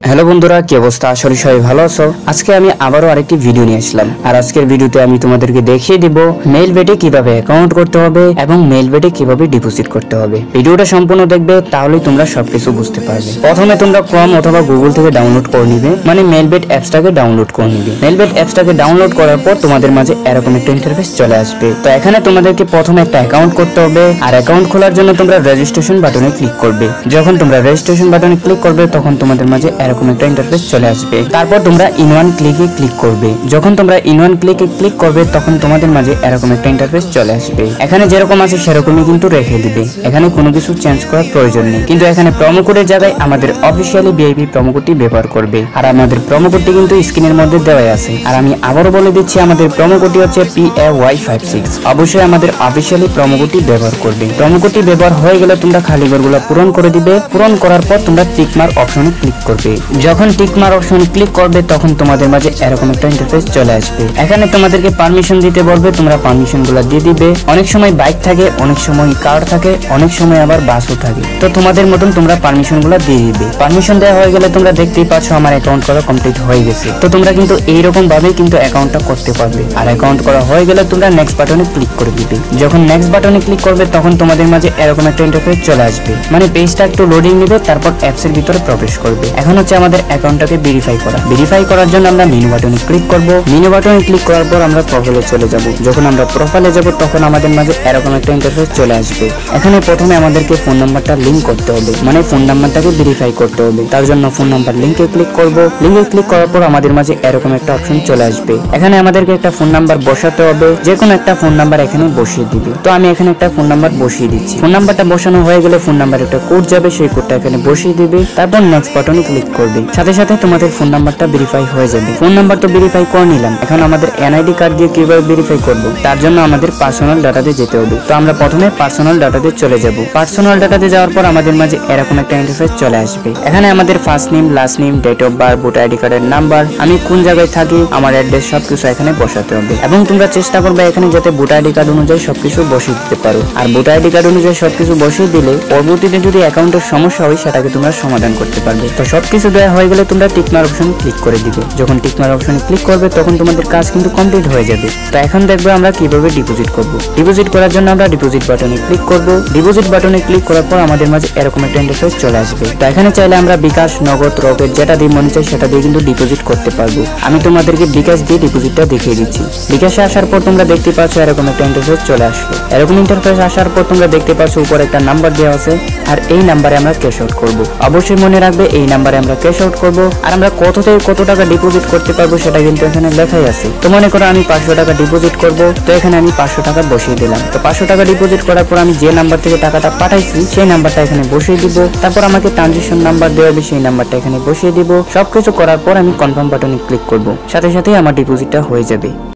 Hello বন্ধুরা, কি অবস্থা? আশা করি সবাই ভালো আছো। আজকে আমি আবারও আরেকটি ভিডিও নিয়ে আসলাম। আর আজকের ভিডিওতে আমি তোমাদেরকে দেখিয়ে দিব মেইল বেটে কিভাবে অ্যাকাউন্ট করতে হবে এবং মেইল বেটে কিভাবে ডিপোজিট করতে হবে। ভিডিওটা সম্পূর্ণ দেখবে, তাহলেই তোমরা সবকিছু বুঝতে পারবে। প্রথমে তোমরা ক্রোম অথবা গুগল থেকে ডাউনলোড করে নিবে, মানে মেইলবেট অ্যাপসটাকে ডাউনলোড করে নিবে। মেইলবেট অ্যাপসটাকে ডাউনলোড করার পর তোমাদের মাঝে এরকম একটা ইন্টারফেস চলে আসবে। তো এখানে তোমাদেরকে প্রথমে একটা অ্যাকাউন্ট করতে হবে। আর অ্যাকাউন্ট খোলার জন্য তোমরা রেজিস্ট্রেশন বাটনে ক্লিক করবে। যখন তোমরা রেজিস্ট্রেশন বাটনে ক্লিক করবে তখন তোমাদের মাঝে এরকম একটা ইন্টারফেস চলে আসবে। তারপর তোমরা ইন ওয়ান ক্লিকে ক্লিক করবে। যখন তোমরা ইন ওয়ান ক্লিকে ক্লিক করবে তখন তোমাদের মাঝে এরকম একটা ইন্টারফেস চলে আসবে। এখানে যেরকম আছে সেরকমই কিন্তু রেখে দিবে, এখানে কোনো কিছু চেঞ্জ করার প্রয়োজন নেই। কিন্তু এখানে প্রোমো কোডের জায়গায় আমাদের অফিশিয়ালি ভিআইপি প্রোমো কোডটি ব্যবহার করবে। আর আমাদের প্রোমো কোডটি কিন্তু স্ক্রিনের মধ্যে দেওয়াই আছে। আর আমি আবারও বলে দিচ্ছি, আমাদের প্রোমো কোডটি হচ্ছে PAY56। অবশ্যই আমাদের অফিশিয়ালি প্রোমো কোডটি ব্যবহার করবে। প্রোমো কোডটি ব্যবহার হয়ে গেলে তোমরা খালি ঘরগুলো পূরণ করে দিবে। পূরণ করার পর তোমরা টিক মার্ক অপশনে ক্লিক করবে। যখন টিক মার্ক অপশনে ক্লিক করবে তখন তোমাদের মাঝে এরকম একটা ইন্টারফেস চলে আসবে। এখানে তোমাদেরকে পারমিশন দিতে বলবে, তোমরা পারমিশনগুলো দিয়ে দিবে। অনেক সময় বাইক থাকে, অনেক সময় কার থাকে, অনেক সময় আবার বাসও থাকে। তো তোমাদের মতন তোমরা পারমিশনগুলো দিয়ে দিবে। পারমিশন দেওয়া হয়ে গেলে তোমরা দেখতেই পাচ্ছ আমার অ্যাকাউন্ট করা কমপ্লিট হয়ে গেছে। তো তোমরা কিন্তু এইরকম ভাবে কিন্তু অ্যাকাউন্টটা করতে পারবে। আর অ্যাকাউন্ট করা হয়ে গেলে তোমরা নেক্সট বাটনে ক্লিক করে দিবে। যখন নেক্সট বাটনে ক্লিক করবে তখন তোমাদের মাঝে এরকম একটা ইন্টারফেস চলে আসবে। মানে পেজটা একটু লোডিং নেবে, তারপর অ্যাপসের ভিতরে প্রবেশ করবে। এখন হচ্ছে আমাদের অ্যাকাউন্টটাকে ভেরিফাই করা। ভেরিফাই করার জন্য আমরা মেনু বাটনে ক্লিক করব। মেনু বাটনে ক্লিক করার পর আমরা প্রোফাইলে চলে যাব। যখন আমরা প্রোফাইলে যাব তখন আমাদের মাঝে এরকম একটা ইন্টারফেস চলে আসবে। এখানে প্রথমে আমাদেরকে ফোন নাম্বারটা লিংক করতে হবে, মানে ফোন নাম্বারটাকে ভেরিফাই করতে হবে। তার জন্য ফোন নাম্বার লিংকে ক্লিক করব। লিংকে ক্লিক করার পর আমাদের মাঝে এরকম একটা অপশন চলে আসবে। এখানে আমাদেরকে একটা ফোন নাম্বার বসাতে হবে, যে কোনো একটা ফোন নাম্বার এখানে বসিয়ে দিবে। তো আমি এখানে একটা ফোন নাম্বার বসিয়ে দিচ্ছি। ফোন নাম্বারটা বসানো হয়ে গেলে ফোন নাম্বার একটা কোড যাবে, সেই কোডটা এখানে বসিয়ে দিবে। তারপর নেক্সট বাটনে ক্লিক করবে। সাথে সাথে তোমাদের ফোন নাম্বারটা ভেরিফাই হয়ে যাবে। ফোন নাম্বার তো ভেরিফাই করে নিলাম। এখন আমাদের এনআইডি কার্ড দিয়ে কিভাবে ভেরিফাই করব, তার জন্য আমাদের পার্সোনাল ডাটাতে যেতে হবে। তো আমরা প্রথমে পার্সোনাল ডাটাতে চলে যাব। পার্সোনাল ডাটাতে যাওয়ার পর আমাদের মাঝে এরকম একটা ইন্টারফেস চলে আসবে। এখানে আমাদের first name, last name, date of birth, voter ID কার্ডের নাম্বার, আমি কোন জায়গায় থাকি, আমার অ্যাড্রেস সবকিছু এখানে বসাতে হবে। এবং তোমরা চেষ্টা করবে এখানে যাতে ভোটার আইডি কার্ড অনুযায়ী সবকিছু বসিয়ে দিতে পারো। আর ভোটার আইডি কার্ড অনুযায়ী সবকিছু বসিয়ে দিলে পরবর্তীতে যদি অ্যাকাউন্টের সমস্যা হয় সেটাকে তোমরা সমাধান করতে পারবে। তো সবকিছু দেওয়া হয়ে গেলে তোমরা টিক মার্ক অপশনে ক্লিক করে দিবে। যখন টিক মার্ক অপশনে ক্লিক করবে তখন তোমাদের কাজ কিন্তু কমপ্লিট হয়ে যাবে। তো এখন দেখবো আমরা কিভাবে ডিপোজিট করব। ডিপোজিট করার জন্য আমরা ডিপোজিট বাটনে ক্লিক করব। ডিপোজিট বাটনে ক্লিক করার পর আমাদের মাঝে এরকম একটা ইন্টারফেস চলে আসবে। তো এখানে চাইলে আমরা বিকাশ, নগদ, রকেট যেটা দিয়ে মনে চাই সেটা দিয়ে কিন্তু ডিপোজিট করতে পারবো। আমি তোমাদেরকে বিকাশ দিয়ে ডিপোজিটটা দেখিয়ে দিচ্ছি। বিকাশে আসার পর তোমরা দেখতে পাচ্ছ এরকম একটা ইন্টারফেস চলে আসলো। এরকম ইন্টারফেস আসার পর তোমরা দেখতে পাচ্ছ উপরে একটা নাম্বার দেওয়া আছে, আর এই নাম্বারে আমরা ক্যাশ আউট করব। অবশ্যই মনে রাখবে এই নাম্বারে আমরা ক্যাশ আউট করব। আর আমরা কত থেকে কত টাকা ডিপোজিট করতে পারবো সেটা কিন্তু এখানে লেখাই আছে। তো মনে করো আমি 500 টাকা ডিপোজিট করব। তো এখানে আমি 500 টাকা বসিয়ে দিলাম। তো 500 টাকা ডিপোজিট করার পর আমি যে নাম্বার থেকে টাকাটা পাঠাইছি সেই নাম্বারটা এখানে বসিয়ে দিব। তারপর আমাকে ট্রানজাকশন নাম্বার দেওয়া হবে, সেই নাম্বারটা এখানে বসিয়ে দিব। সবকিছু করার পর আমি কনফার্ম বাটনে ক্লিক করব। সাথে সাথে আমার ডিপোজিটটা হয়ে যাবে।